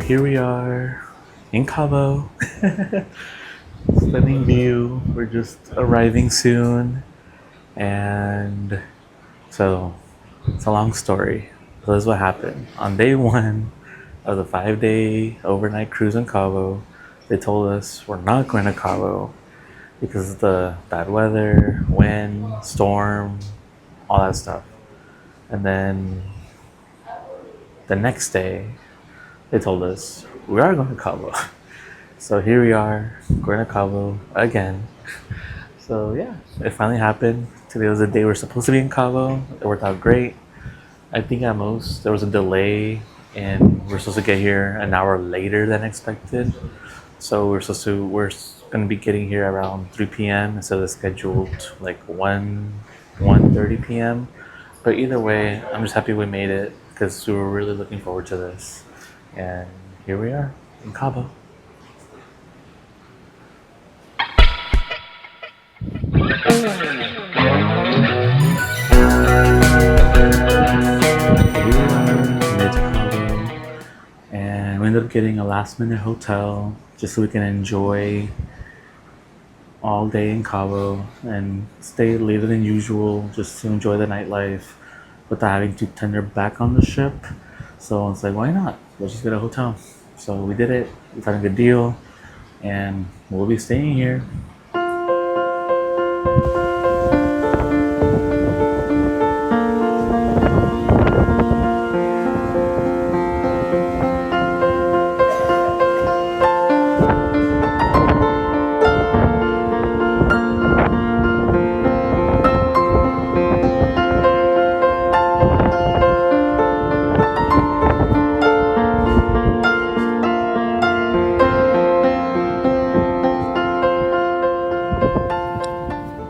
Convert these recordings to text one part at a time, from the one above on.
here we are in Cabo. Stunning view. We're just arriving soon. And so it's a long story. So this is what happened. On day one of the 5-day overnight cruise in Cabo, they told us we're not going to Cabo because of the bad weather, wind, storm, all that stuff. And then the next day, they told us we are going to Cabo. So here we are, going to Cabo again. So yeah, it finally happened. Today was the day we were supposed to be in Cabo. It worked out great. I think at most there was a delay and we're supposed to get here an hour later than expected. So we're gonna be getting here around 3 p.m. instead of the scheduled like 1:30 p.m. But either way, I'm just happy we made it because we were really looking forward to this. And here we are in Cabo. And we ended up getting a last minute hotel just so we can enjoy all day in Cabo and stay later than usual just to enjoy the nightlife without having to tender back on the ship. So it's like, why not? Let's just get a hotel. So we did it. We found a good deal and we'll be staying here.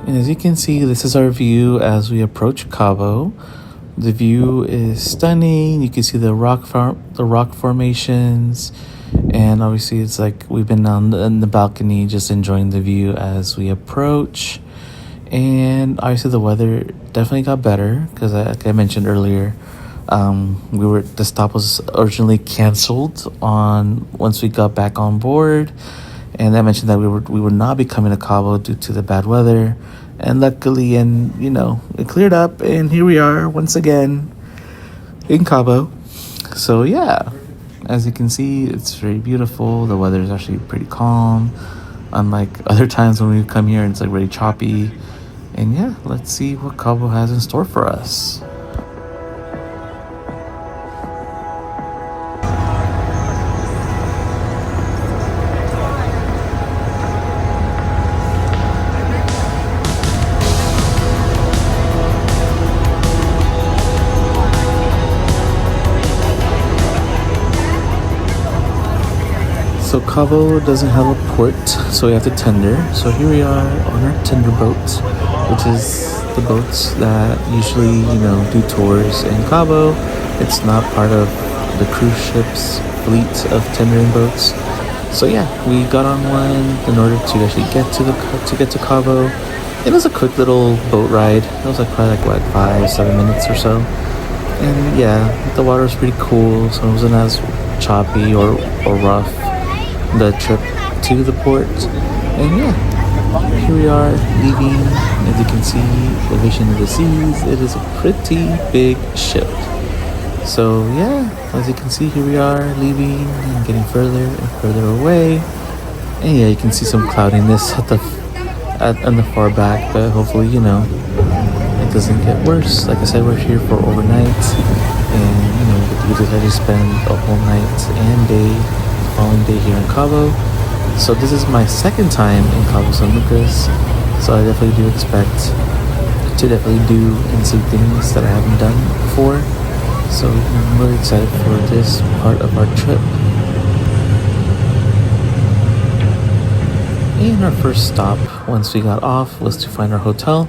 As you can see, this is our view as we approach Cabo. The view is stunning. You can see the rock formations, and obviously it's like we've been in the balcony just enjoying the view as we approach. And obviously the weather definitely got better because, like I mentioned earlier, the stop was originally canceled on once we got back on board, and I mentioned that we would not be coming to Cabo due to the bad weather. And luckily, it cleared up, and here we are once again in Cabo. So yeah, as you can see, it's very beautiful. The weather is actually pretty calm, unlike other times when we come here and it's like really choppy. And yeah, let's see what Cabo has in store for us. So Cabo doesn't have a port, so we have to tender. So here we are on our tender boat, which is the boats that usually, do tours in Cabo. It's not part of the cruise ship's fleet of tendering boats. So yeah, we got on one in order to actually get to Cabo. It was a quick little boat ride. It was probably 5-7 minutes or so. And yeah, the water was pretty cool, so it wasn't as choppy or rough the trip to the port. And yeah, here we are leaving. As you can see, Ovation of the Seas. It is a pretty big ship. So yeah, as you can see, here we are leaving and getting further and further away. And yeah, you can see some cloudiness on the far back, but hopefully it doesn't get worse. Like I said, we're here for overnight, and we decided to spend a whole night and day following day here in Cabo. So this is my second time in Cabo San Lucas, so I definitely do expect to definitely do and see things that I haven't done before. So I'm really excited for this part of our trip. And our first stop once we got off was to find our hotel,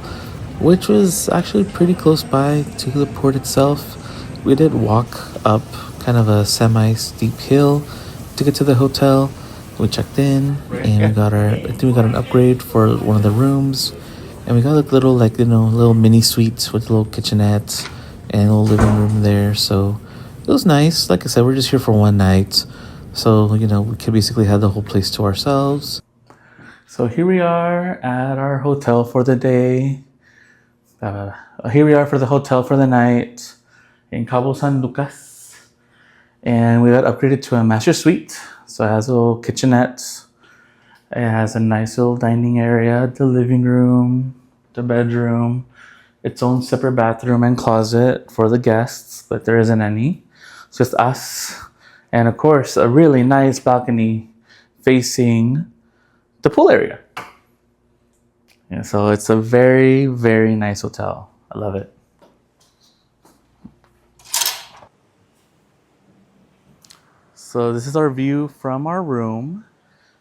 which was actually pretty close by to the port itself. We did walk up kind of a semi-steep hill to get to the hotel. We checked in and I think we got an upgrade for one of the rooms, and we got little mini suite with a little kitchenette and a little living room there. So it was nice. Like I said, we're just here for one night, So, you know, we could basically have the whole place to ourselves. So here we are at our hotel for the day. Here we are for the hotel for the night in Cabo San Lucas. And we got upgraded to a master suite. So it has a little kitchenette. It has a nice little dining area, the living room, the bedroom, its own separate bathroom and closet for the guests, but there isn't any. It's just us. And of course, a really nice balcony facing the pool area. Yeah, so it's a very, very nice hotel. I love it. So this is our view from our room.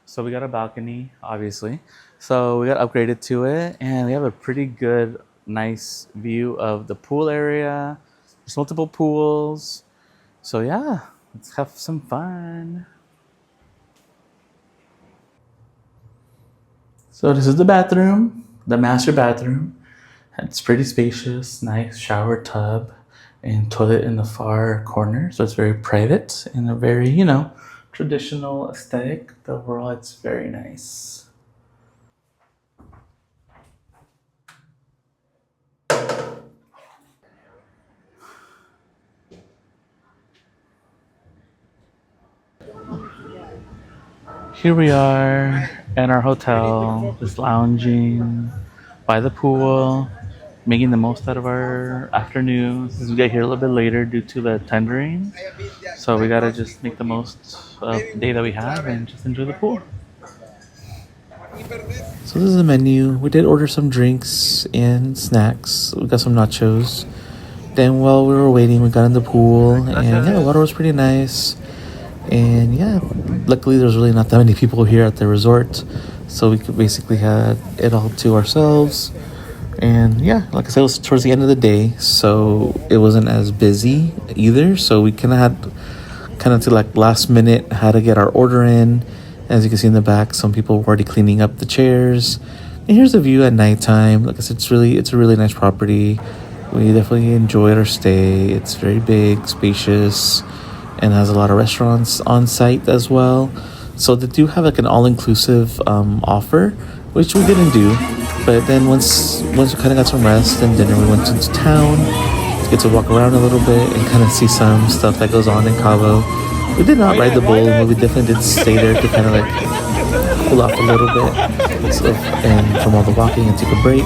So we got a balcony, obviously. So we got upgraded to it, and we have a pretty good, nice view of the pool area. There's multiple pools. So yeah, let's have some fun. So this is the bathroom, the master bathroom. It's pretty spacious, nice shower tub and toilet in the far corner. So it's very private and a very, you know, traditional aesthetic. But overall, it's very nice. Here we are in our hotel, just lounging by the pool, making the most out of our afternoon since we get here a little bit later due to the tendering. So we gotta just make the most of the day that we have and just enjoy the pool. So this is the menu. We did order some drinks and snacks. We got some nachos. Then while we were waiting, we got in the pool, and yeah, the water was pretty nice. And yeah, luckily there's really not that many people here at the resort, so we could basically had it all to ourselves. And yeah, like I said, it was towards the end of the day, so it wasn't as busy either. So we kind of to like last minute had to get our order in. As you can see in the back, some people were already cleaning up the chairs. And here's the view at nighttime. Like I said, it's a really nice property. We definitely enjoyed our stay. It's very big, spacious, and has a lot of restaurants on site as well. So they do have like an all-inclusive offer, which we didn't do. But then once we kind of got some rest and dinner, we went into town to get to walk around a little bit and kind of see some stuff that goes on in Cabo. We did not ride the bull, but we definitely did stay there to kind of like cool off a little bit and from all the walking and take a break.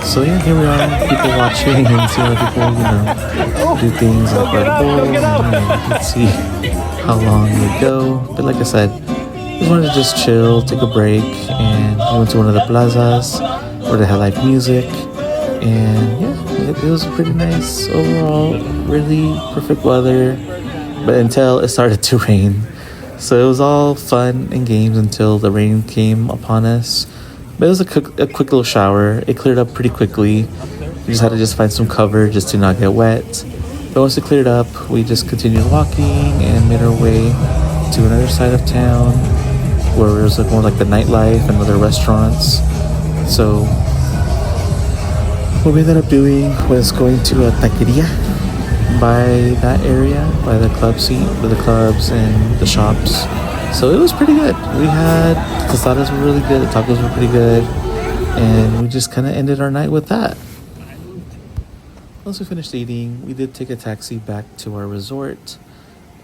So yeah, here we are, people watching and seeing other people, you know, do things like ride a bull, and you can see how long they go. But like I said, just wanted to just chill, take a break, and we went to one of the plazas where they had live music, and yeah, it was pretty nice overall. Really perfect weather, but until it started to rain. So it was all fun and games until the rain came upon us. But it was a quick little shower. It cleared up pretty quickly. We just had to just find some cover just to not get wet. But once it cleared up, we just continued walking and made our way to another side of town where it was like more like the nightlife and other restaurants. So what we ended up doing was going to a taqueria by that area, by the club scene, by the clubs and the shops. So it was pretty good. We had tostadas were really good, the tacos were pretty good, and we just kind of ended our night with that. Once we finished eating, we did take a taxi back to our resort,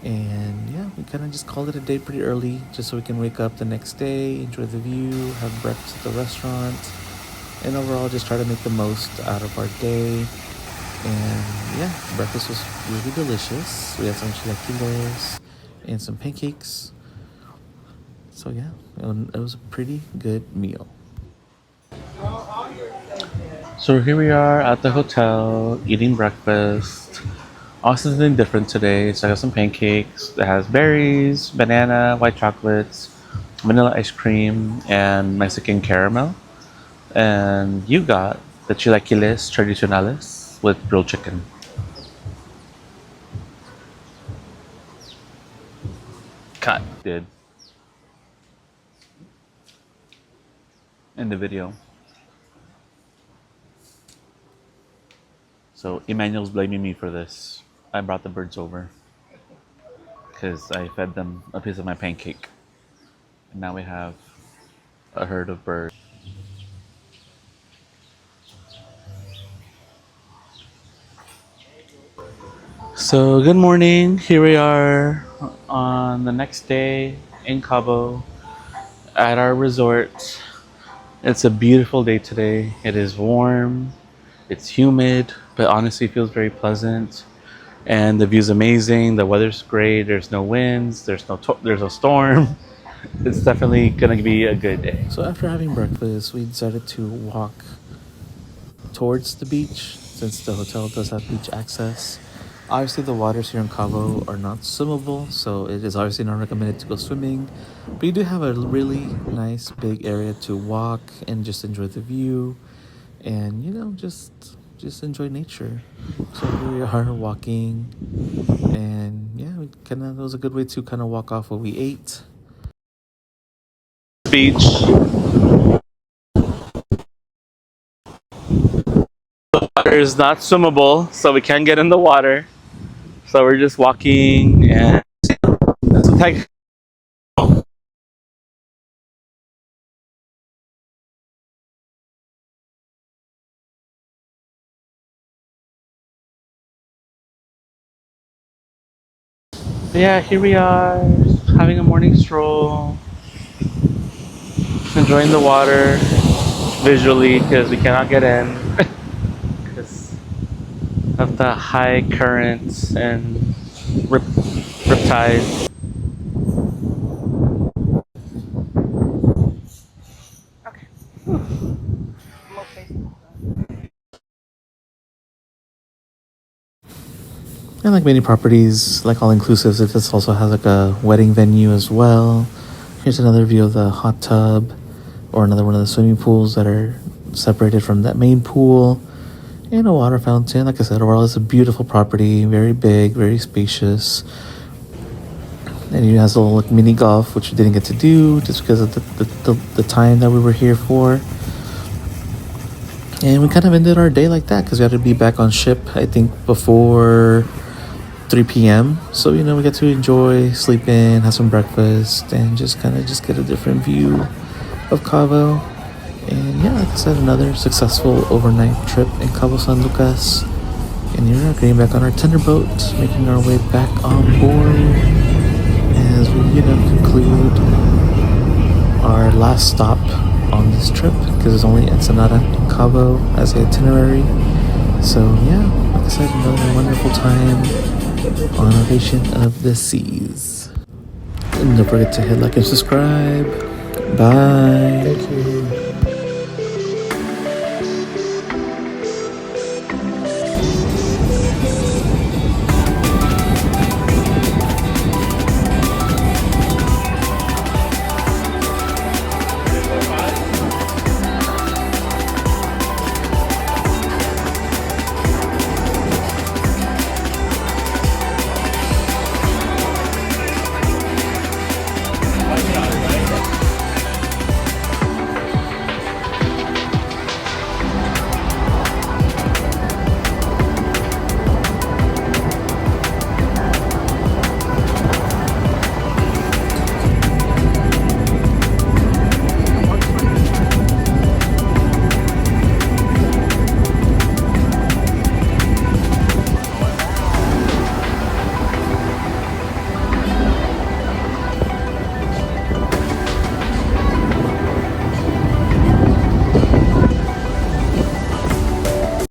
and yeah, we kind of just called it a day pretty early, just so we can wake up the next day, enjoy the view, have breakfast at the restaurant, and overall just try to make the most out of our day. And yeah, breakfast was really delicious. We had some chilaquiles and some pancakes. So yeah, it was a pretty good meal. So here we are at the hotel eating breakfast. Also something different today. So I got some pancakes that has berries, banana, white chocolates, vanilla ice cream, and Mexican caramel. And you got the chilaquiles tradicionales with grilled chicken. Cut, did. In the video. So Emmanuel's blaming me for this. I brought the birds over. because I fed them a piece of my pancake. And now we have a herd of birds. So good morning. Here we are on the next day in Cabo at our resort. It's a beautiful day today. It is warm, it's humid, but honestly feels very pleasant. And the view's amazing. The weather's great. There's no winds. There's no storm. It's definitely gonna be a good day. So after having breakfast, we decided to walk towards the beach since the hotel does have beach access. Obviously, the waters here in Cabo are not swimmable, so it is obviously not recommended to go swimming. But you do have a really nice big area to walk and just enjoy the view, and just enjoy nature. So here we are walking, and yeah, it was a good way to kind of walk off what we ate. Beach. The water is not swimmable, so we can't get in the water. So we're just walking, and it's like yeah, here we are having a morning stroll, enjoying the water visually because we cannot get in because of the high currents and riptides. And like many properties, like all inclusives, it just also has like a wedding venue as well. Here's another view of the hot tub, or another one of the swimming pools that are separated from that main pool, and a water fountain. Like I said, overall it's a beautiful property, very big, very spacious. And it has a little like, mini golf, which we didn't get to do just because of the time that we were here for. And we kind of ended our day like that because we had to be back on ship, I think, before 3 p.m. So, we get to enjoy, sleep in, have some breakfast, and just get a different view of Cabo. And yeah, like I said, another successful overnight trip in Cabo San Lucas. And here we are getting back on our tender boat, making our way back on board as we, conclude our last stop on this trip because it's only Ensenada and Cabo as the itinerary. So yeah, like I said, another wonderful time on Ovation of the Seas. And don't forget to hit like and subscribe. Bye. Thank you.